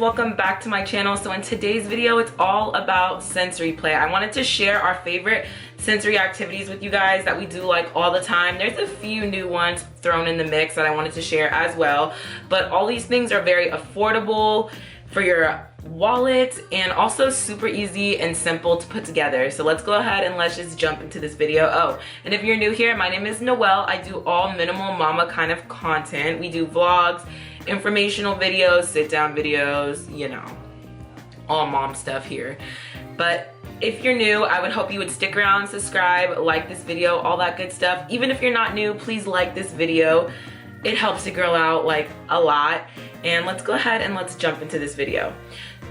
welcome back to my channel. So in today's video, it's all about sensory play. I wanted to share our favorite sensory activities with you guys that we do like all the time. There's a few new ones thrown in the mix that I wanted to share as well, but all these things are very affordable for your wallet and also super easy and simple to put together. So let's go ahead and let's just jump into this video. Oh, and if you're new here, my name is Noelle. I do all minimal mama kind of content. We do vlogs, informational videos, sit down videos, you know, all mom stuff here. But if you're new, I would hope you would stick around, subscribe, like this video, all that good stuff. Even if you're not new, please like this video. It helps a girl out like a lot. And let's go ahead and let's jump into this video.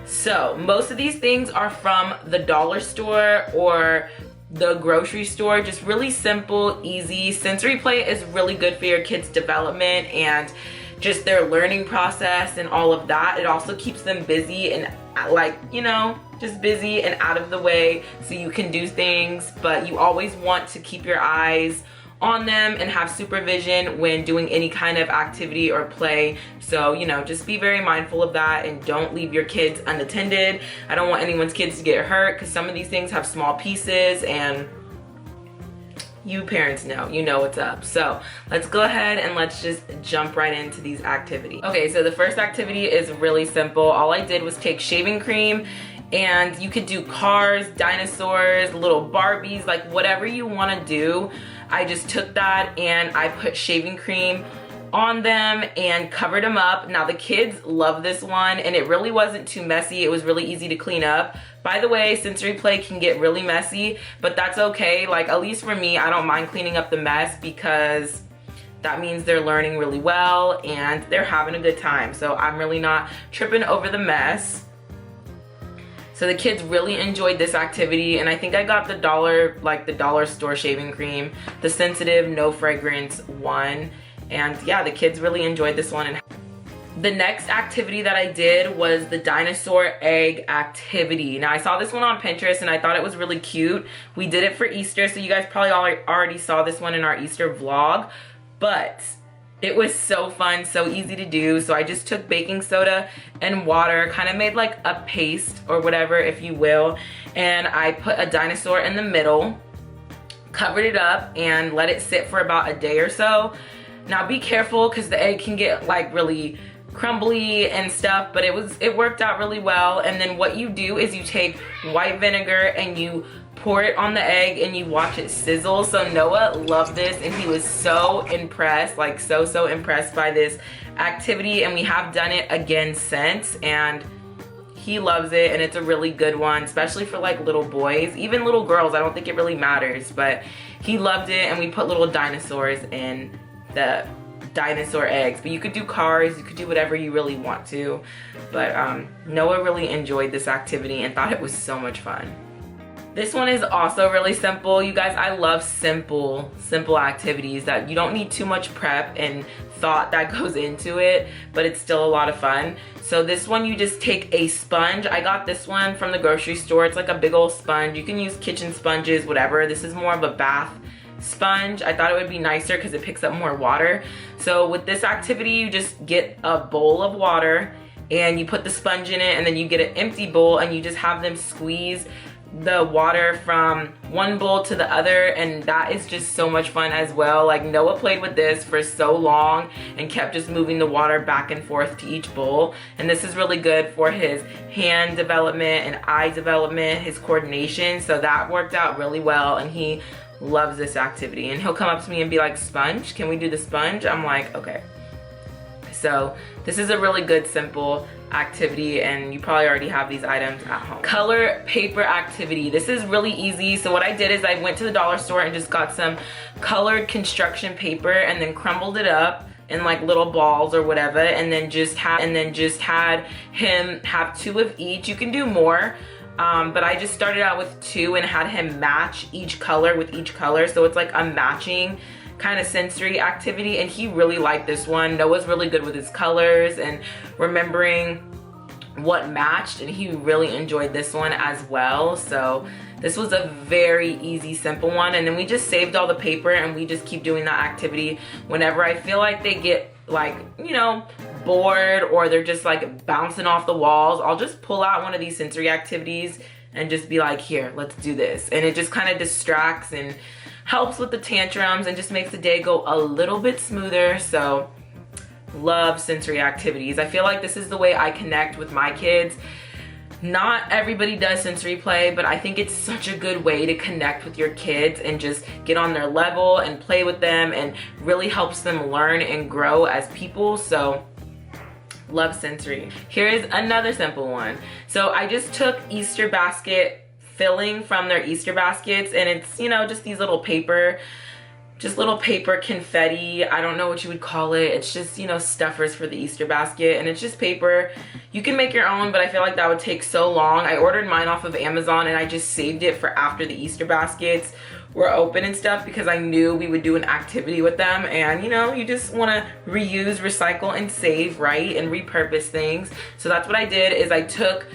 So most of these things are from the dollar store or the grocery store. Just really simple, easy. Sensory play is really good for your kids' development and just their learning process and all of that. It also keeps them busy and like, you know, just busy and out of the way so you can do things, but you always want to keep your eyes on them and have supervision when doing any kind of activity or play. So, you know, just be very mindful of that and don't leave your kids unattended. I don't want anyone's kids to get hurt because some of these things have small pieces and you parents know, you know what's up. So let's go ahead and let's just jump right into these activities. Okay, so the first activity is really simple. All I did was take shaving cream, and you could do cars, dinosaurs, little Barbies, like whatever you want to do. I just took that and I put shaving cream on them and covered them up. Now the kids love this one and it really wasn't too messy. It was really easy to clean up. By the way, sensory play can get really messy, but that's okay. Like, at least for me, I don't mind cleaning up the mess because that means they're learning really well and they're having a good time. So I'm really not tripping over the mess. So the kids really enjoyed this activity, and I think I got the dollar store shaving cream, the sensitive, no fragrance one. And yeah, the kids really enjoyed this one. And the next activity that I did was the Dinosaur Egg Activity. Now I saw this one on Pinterest and I thought it was really cute. We did it for Easter, so you guys probably already saw this one in our Easter vlog, but it was so fun, so easy to do. So I just took baking soda and water, kind of made like a paste or whatever, if you will, and I put a dinosaur in the middle, covered it up, and let it sit for about a day or so. Now be careful because the egg can get like really crumbly and stuff, but it worked out really well. And then what you do is you take white vinegar and you pour it on the egg and you watch it sizzle. So Noah loved this and he was so impressed, like so impressed by this activity, and we have done it again since and he loves it, and it's a really good one, especially for like little boys, even little girls. I don't think it really matters, but he loved it. And we put little dinosaurs in the dinosaur eggs, but you could do cars, you could do whatever you really want to. But Noah really enjoyed this activity and thought it was so much fun. This one is also really simple. You guys, I love simple activities that you don't need too much prep and thought that goes into it, but it's still a lot of fun. So this one, you just take a sponge. I got this one from the grocery store. It's like a big old sponge. You can use kitchen sponges, whatever. This is more of a bath sponge. I thought it would be nicer because it picks up more water. So with this activity, you just get a bowl of water and you put the sponge in it, and then you get an empty bowl and you just have them squeeze the water from one bowl to the other, and that is just so much fun as well. Like, Noah played with this for so long and kept just moving the water back and forth to each bowl, and this is really good for his hand development and eye development, his coordination. So that worked out really well and he loves this activity. And he'll come up to me and be like, "Sponge, can we do the sponge?" I'm like, okay. So this is a really good simple activity, and you probably already have these items at home. Color paper activity. This is really easy. So what I did is I went to the dollar store and just got some colored construction paper and then crumbled it up in like little balls or whatever, and then just had him have 2 of each. You can do more, but I just started out with 2 and had him match each color with each color, so it's like a matching kind of sensory activity, and he really liked this one. Noah's really good with his colors and remembering what matched, and he really enjoyed this one as well. So this was a very easy, simple one, and then we just saved all the paper and we just keep doing that activity whenever I feel like they get, like, you know, bored or they're just like bouncing off the walls, I'll just pull out one of these sensory activities and just be like, here, let's do this. And it just kind of distracts and helps with the tantrums and just makes the day go a little bit smoother. So love sensory activities. I feel like this is the way I connect with my kids. Not everybody does sensory play, but I think it's such a good way to connect with your kids and just get on their level and play with them, and really helps them learn and grow as people. So love sensory. Here's another simple one. So I just took Easter basket filling from their Easter baskets, and it's, you know, just these little paper confetti. I don't know what you would call it. It's just, you know, stuffers for the Easter basket, and it's just paper. You can make your own, but I feel like that would take so long. I ordered mine off of Amazon, and I just saved it for after the Easter baskets were open and stuff, because I knew we would do an activity with them. And you know, you just want to reuse, recycle, and save, right? And repurpose things. So that's what I did, is I took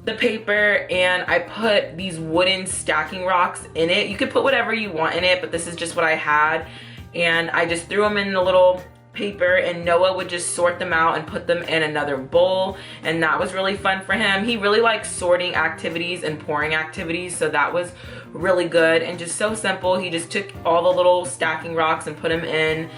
the paper and I put these wooden stacking rocks in it. You could put whatever you want in it, but this is just what I had. And I just threw them in the little paper, and Noah would just sort them out and put them in another bowl. And that was really fun for him. He really likes sorting activities and pouring activities, so that was really good and just so simple. He just took all the little stacking rocks and put them in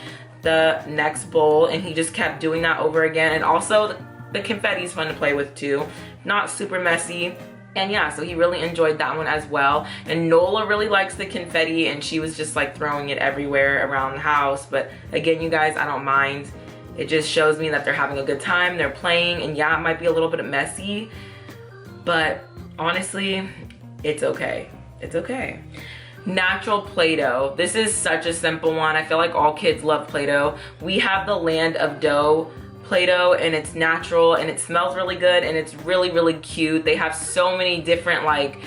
the next bowl, and he just kept doing that over again. And also the confetti is fun to play with too, not super messy. And yeah, so he really enjoyed that one as well. And Nola really likes the confetti, and she was just like throwing it everywhere around the house. But again, you guys, I don't mind. It just shows me that they're having a good time, they're playing, and yeah, it might be a little bit messy, but honestly, it's okay. It's okay. Natural Play-Doh. This is such a simple one. I feel like all kids love Play-Doh. We have the Land of Dough Play-Doh, and it's natural and it smells really good, and it's really, really cute. They have so many different like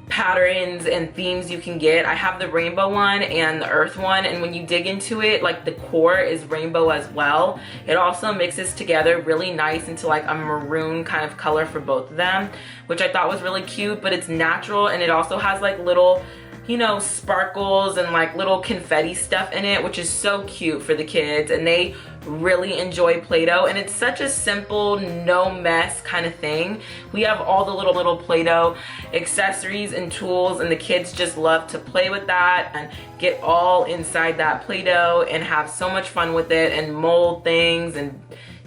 patterns and themes you can get. I have the rainbow one and the earth one, and when you dig into it, like the core is rainbow as well. It also mixes together really nice into like a maroon kind of color for both of them, which I thought was really cute. But it's natural, and it also has like little, you know, sparkles and like little confetti stuff in it, which is so cute for the kids, and they really enjoy Play-Doh. And it's such a simple, no mess kind of thing. We have all the little Play-Doh accessories and tools, and the kids just love to play with that and get all inside that Play-Doh and have so much fun with it and mold things and,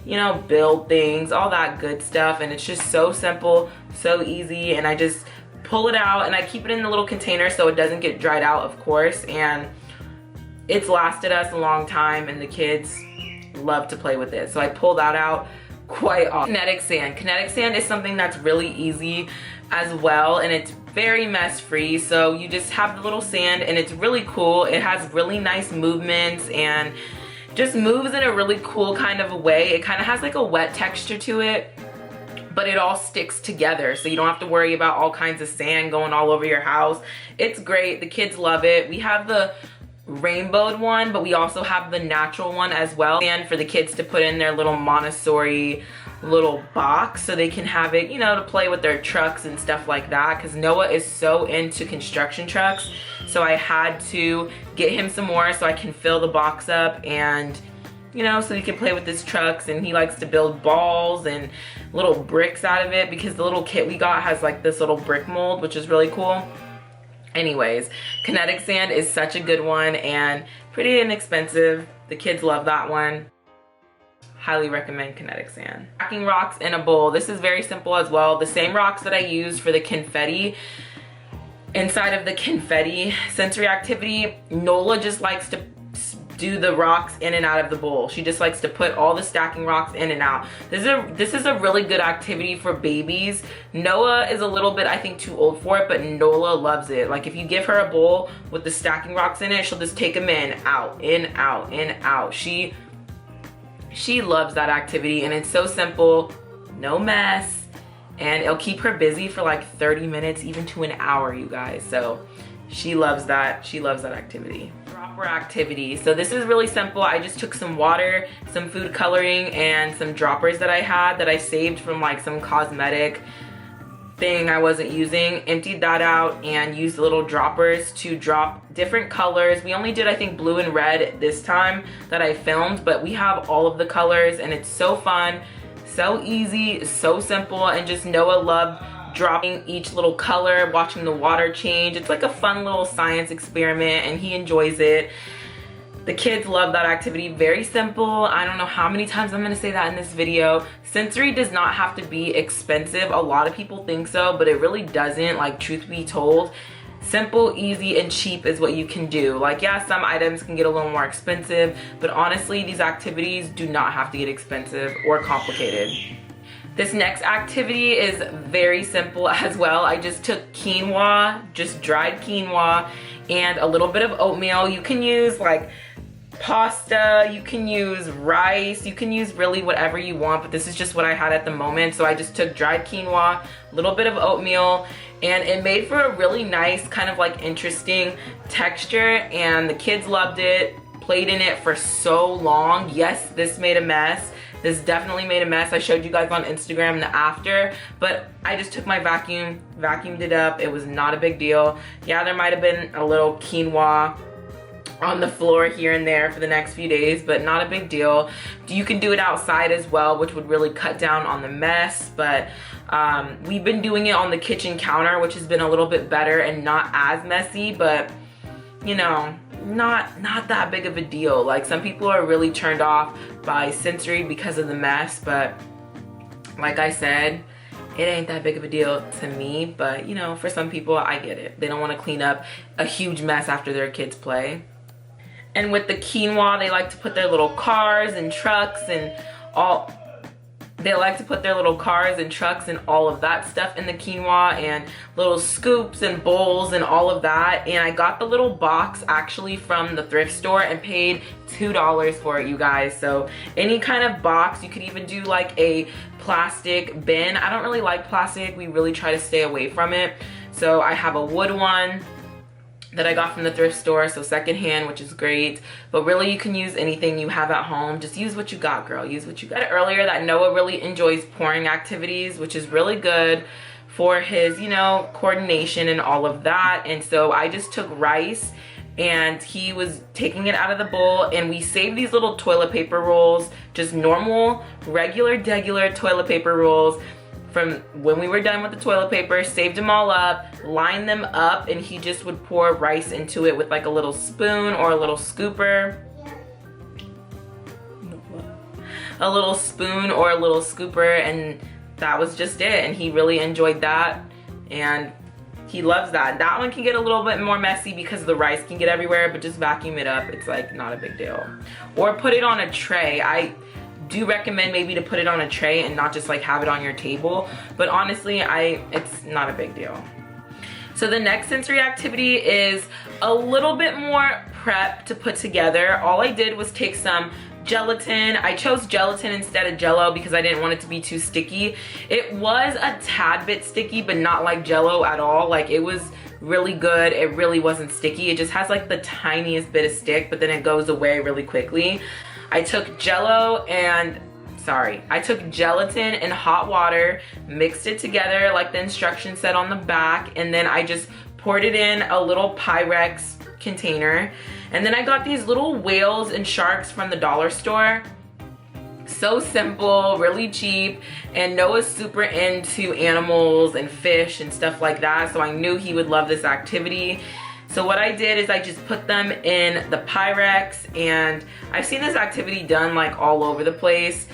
you know, build things, all that good stuff. And it's just so simple, so easy. And I just pull it out and I keep it in the little container so it doesn't get dried out, of course. And it's lasted us a long time, and the kids love to play with it. So I pull that out quite often. Kinetic sand. Kinetic sand is something that's really easy as well, and it's very mess free. So you just have the little sand, and it's really cool. It has really nice movements and just moves in a really cool kind of a way. It kind of has like a wet texture to it, but it all sticks together, so you don't have to worry about all kinds of sand going all over your house. It's great. The kids love it. We have the rainbowed one, but we also have the natural one as well, and for the kids to put in their little Montessori little box so they can have it, you know, to play with their trucks and stuff like that, because Noah is so into construction trucks. So I had to get him some more so I can fill the box up, and you know, so he can play with his trucks. And he likes to build balls and little bricks out of it, because the little kit we got has like this little brick mold, which is really cool. Anyways, kinetic sand is such a good one and pretty inexpensive. The kids love that one. Highly recommend kinetic sand. Stacking rocks in a bowl. This is very simple as well. The same rocks that I used for the confetti. Inside of the confetti sensory activity, Nola just likes to do the rocks in and out of the bowl. She just likes to put all the stacking rocks in and out. This is a really good activity for babies. Noah is a little bit, I think, too old for it, but Nola loves it. Like if you give her a bowl with the stacking rocks in it, she'll just take them in, out, in, out, in, out. She loves that activity, and it's so simple, no mess, and it'll keep her busy for like 30 minutes, even to an hour, you guys. So she loves that. She loves that activity. Dropper activity. So this is really simple. I just took some water, some food coloring, and some droppers that I had that I saved from like some cosmetic thing I wasn't using, emptied that out and used little droppers to drop different colors. We only did, I think, blue and red this time that I filmed, but we have all of the colors and it's so fun, so easy, so simple, and just Noah loved dropping each little color, watching the water change. It's like a fun little science experiment and he enjoys it. The kids love that activity. Very simple. I don't know how many times I'm gonna say that in this video. Sensory does not have to be expensive. A lot of people think so, but it really doesn't, like, truth be told. Simple, easy, and cheap is what you can do. Like, yeah, some items can get a little more expensive, but honestly, these activities do not have to get expensive or complicated. This next activity is very simple as well. I just took quinoa, just dried quinoa, and a little bit of oatmeal. You can use like pasta, you can use rice, you can use really whatever you want, but this is just what I had at the moment. So I just took dried quinoa, a little bit of oatmeal, and it made for a really nice kind of like interesting texture, and the kids loved it, played in it for so long. Yes, this made a mess. This definitely made a mess. I showed you guys on Instagram the after, but I just took my vacuum, vacuumed it up. It was not a big deal. Yeah, there might have been a little quinoa on the floor here and there for the next few days, but not a big deal. You can do it outside as well, which would really cut down on the mess, but we've been doing it on the kitchen counter, which has been a little bit better and not as messy, but you know, not that big of a deal. Like, some people are really turned off by sensory because of the mess, but like I said, it ain't that big of a deal to me. But you know, for some people, I get it. They don't want to clean up a huge mess after their kids play. And with the quinoa, they like to put their little cars and trucks and all. They like to put their little cars and trucks and all of that stuff in the quinoa, and little scoops and bowls and all of that. And I got the little box actually from the thrift store and paid $2 for it, you guys. So any kind of box, you could even do like a plastic bin. I don't really like plastic. We really try to stay away from it. So I have a wood one that I got from the thrift store, so secondhand, which is great. But really, you can use anything you have at home. Just use what you got, girl. Use what you got. I said earlier that Noah really enjoys pouring activities, which is really good for his, you know, coordination and all of that. And so I just took rice, and he was taking it out of the bowl, and we saved these little toilet paper rolls, just normal, regular, degular toilet paper rolls from when we were done with the toilet paper, saved them all up, lined them up, and he just would pour rice into it with like a little spoon or a little scooper. A little spoon or a little scooper, and that was just it. And he really enjoyed that, and he loves that. That one can get a little bit more messy because the rice can get everywhere, but just vacuum it up. It's like not a big deal. Or put it on a tray. I do recommend maybe to put it on a tray and not just like have it on your table, but honestly, it's not a big deal. So the next sensory activity is a little bit more prep to put together. All I did was take some gelatin. I chose gelatin instead of Jello because I didn't want it to be too sticky. It was a tad bit sticky, but not like Jello at all. Like, it was really good. It really wasn't sticky. It just has like the tiniest bit of stick, but then it goes away really quickly. I took gelatin and hot water, mixed it together like the instructions said on the back, and then I just poured it in a little Pyrex container. And then I got these little whales and sharks from the dollar store. So simple, really cheap, and Noah's super into animals and fish and stuff like that, so I knew he would love this activity. So what I did is I just put them in the Pyrex, and I've seen this activity done like all over the place,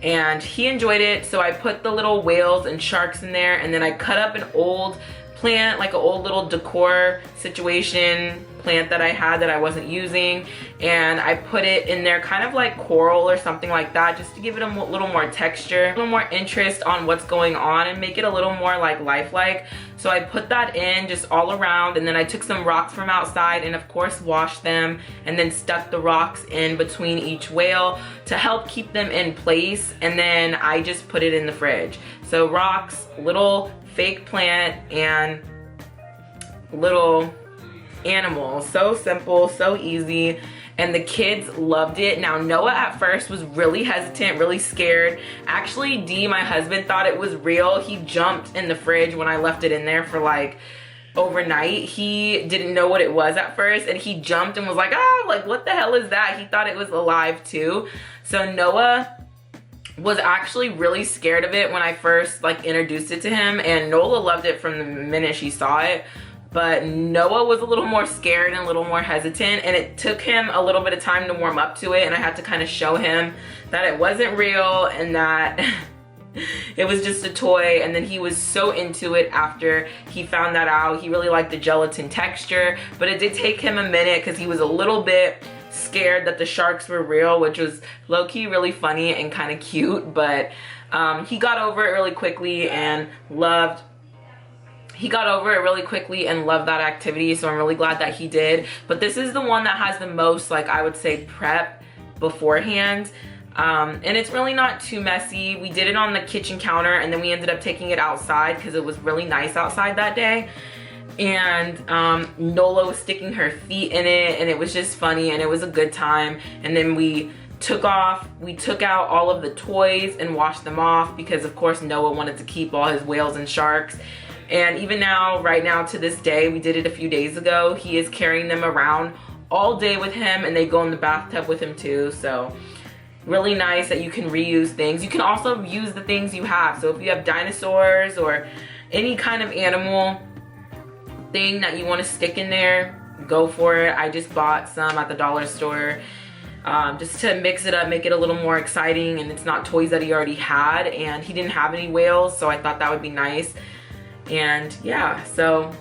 and he enjoyed it. So I put the little whales and sharks in there, and then I cut up an old plant, like an old little decor situation plant that I had that I wasn't using, and I put it in there kind of like coral or something like that, just to give it a little more texture, a little more interest on what's going on, and make it a little more like lifelike. So I put that in just all around, and then I took some rocks from outside and of course washed them, and then stuck the rocks in between each whale to help keep them in place, and then I just put it in the fridge. So rocks, little fake plant, and little animals. So simple, so easy. and the kids loved it. Now Noah at first was really hesitant, really scared. Actually, D, my husband, thought it was real. He jumped in the fridge when I left it in there for like overnight. He didn't know what it was at first, and he jumped and was like, ah, like what the hell is that? He thought it was alive too. So Noah was actually really scared of it when I first like introduced it to him, and Nola loved it from the minute she saw it. But Noah was a little more scared and a little more hesitant, and it took him a little bit of time to warm up to it, and I had to kind of show him that it wasn't real and that it was just a toy. And then he was so into it after he found that out. He really liked the gelatin texture, but it did take him a minute because he was a little bit scared that the sharks were real, which was low-key really funny and kind of cute. But he got over it really quickly and loved that activity, so I'm really glad that he did. But this is the one that has the most, like, I would say, prep beforehand. And it's really not too messy. We did it on the kitchen counter, and then we ended up taking it outside because it was really nice outside that day. And Nola was sticking her feet in it, and it was just funny, and it was a good time. And then we took out all of the toys and washed them off because of course Noah wanted to keep all his whales and sharks. And even now, right now to this day, we did it a few days ago, he is carrying them around all day with him, and they go in the bathtub with him too. So really nice that you can reuse things. You can also use the things you have. So if you have dinosaurs or any kind of animal thing that you want to stick in there, go for it. I just bought some at the dollar store just to mix it up, make it a little more exciting, and it's not toys that he already had, and he didn't have any whales, so I thought that would be nice. And yeah, so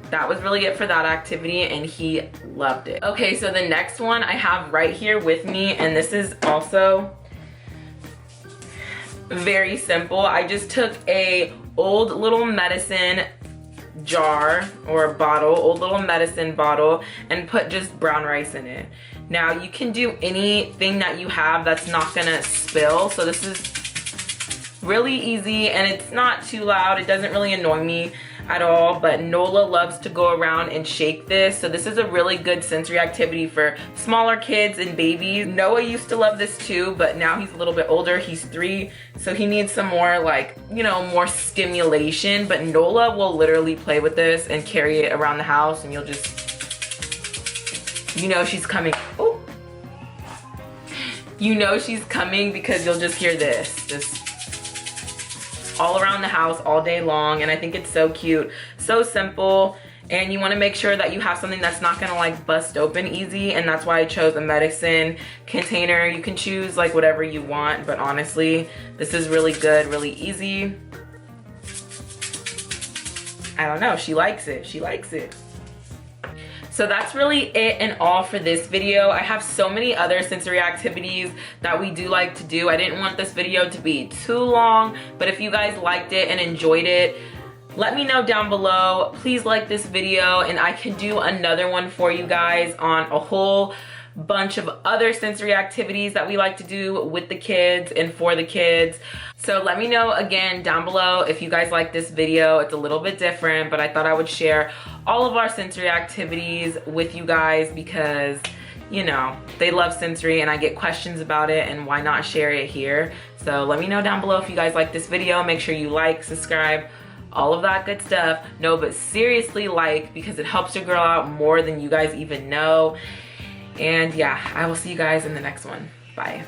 that was really it for that activity, and he loved it. Okay, so the next one I have right here with me, and this is also very simple. I just took a old little medicine jar or bottle, old little medicine bottle, and put just brown rice in it. Now you can do anything that you have that's not gonna spill. So this is really easy, and it's not too loud. It doesn't really annoy me at all, but Nola loves to go around and shake this. So this is a really good sensory activity for smaller kids and babies. Noah used to love this too, but now he's a little bit older. He's 3, so he needs some more, like, you know, more stimulation. But Nola will literally play with this and carry it around the house, and you'll just, you know she's coming. Oh, you know she's coming because you'll just hear this, just all around the house all day long. And I think it's so cute, so simple, and you want to make sure that you have something that's not gonna like bust open easy, and that's why I chose a medicine container. You can choose like whatever you want, but honestly this is really good, really easy. I don't know, she likes it, she likes it. So that's really it and all for this video. I have so many other sensory activities that we do like to do. I didn't want this video to be too long, but if you guys liked it and enjoyed it, let me know down below. Please like this video, and I can do another one for you guys on a whole bunch of other sensory activities that we like to do with the kids and for the kids. So let me know again down below if you guys like this video. It's a little bit different, but I thought I would share all of our sensory activities with you guys because, you know, they love sensory and I get questions about it, and why not share it here? So let me know down below if you guys like this video. Make sure you like, subscribe, all of that good stuff. No, but seriously like, because it helps your girl out more than you guys even know. And yeah, I will see you guys in the next one. Bye.